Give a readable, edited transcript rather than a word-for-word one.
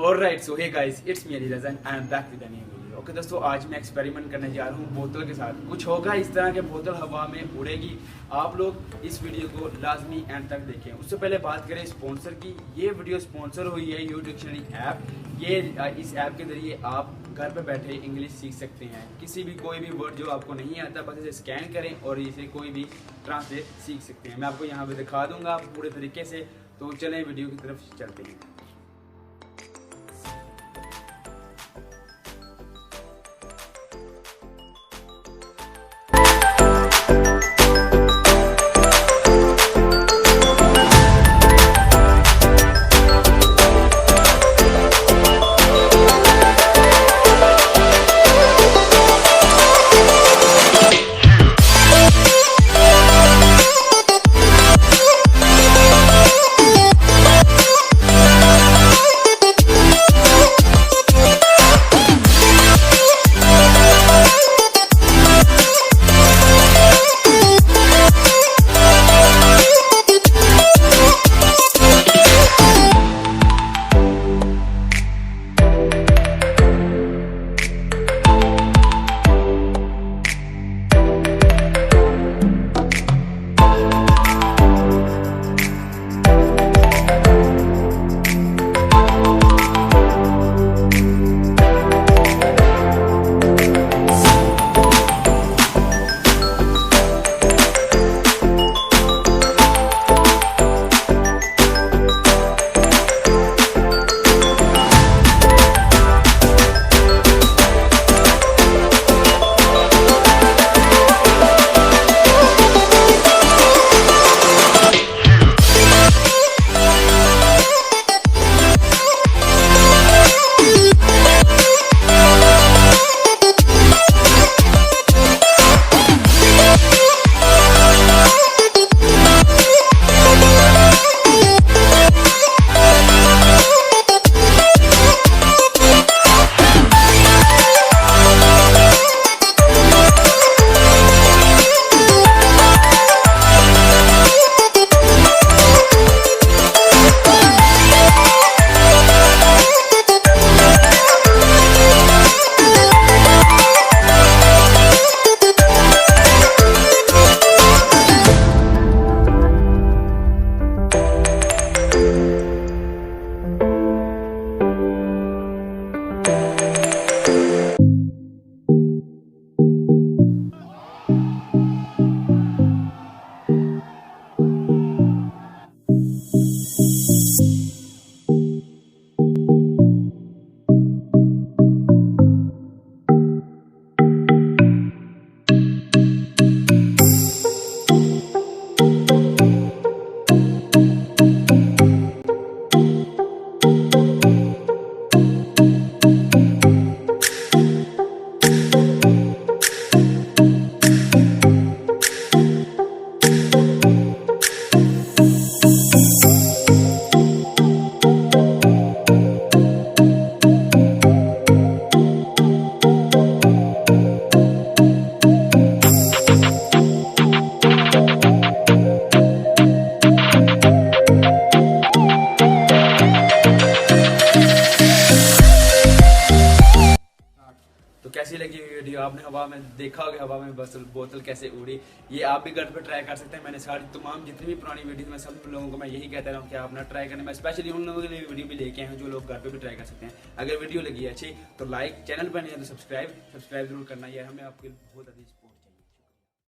Alright, so hey guys, it's me Ali Raza, I am back with a new video. Okay दोस्तों, आज मैं experiment करने जा रहा हूँ बोतल के साथ। कुछ होगा इस तरह के, बोतल हवा में उड़ेगी। आप लोग इस वीडियो को लाजमी एंड तक देखें। उससे पहले बात करें स्पॉन्सर की। ये वीडियो स्पॉन्सर हुई है यू डिक्शनरी ऐप। ये इस ऐप के जरिए आप घर पे बैठे इंग्लिश सीख सकते हैं। किसी भी कोई भी वर्ड जो आपको नहीं आता, बस इसे स्कैन करें और इसे कोई भी ट्रांसलेट सीख सकते हैं। मैं आपको यहाँ पे दिखा दूंगा पूरे तरीके से। तो चलें वीडियो की तरफ चलते हैं। तो कैसी लगी वीडियो? आपने हवा में देखा होगा, हवा में बस बोतल कैसे उड़ी। ये आप भी घर पे ट्राई कर सकते हैं। मैंने सारी तमाम जितनी भी पुरानी वीडियो में सब लोगों को मैं यही कहता रहा हूँ कि आप ना ट्राई करने में, स्पेशली उन लोगों के लिए वीडियो भी लेके आए हैं जो लोग घर पे भी ट्राई कर सकते हैं। अगर वीडियो लगी है अच्छी तो लाइक, चैनल पर नहीं है तो सब्सक्राइब जरूर करना। यार हमें आपके बहुत अधिक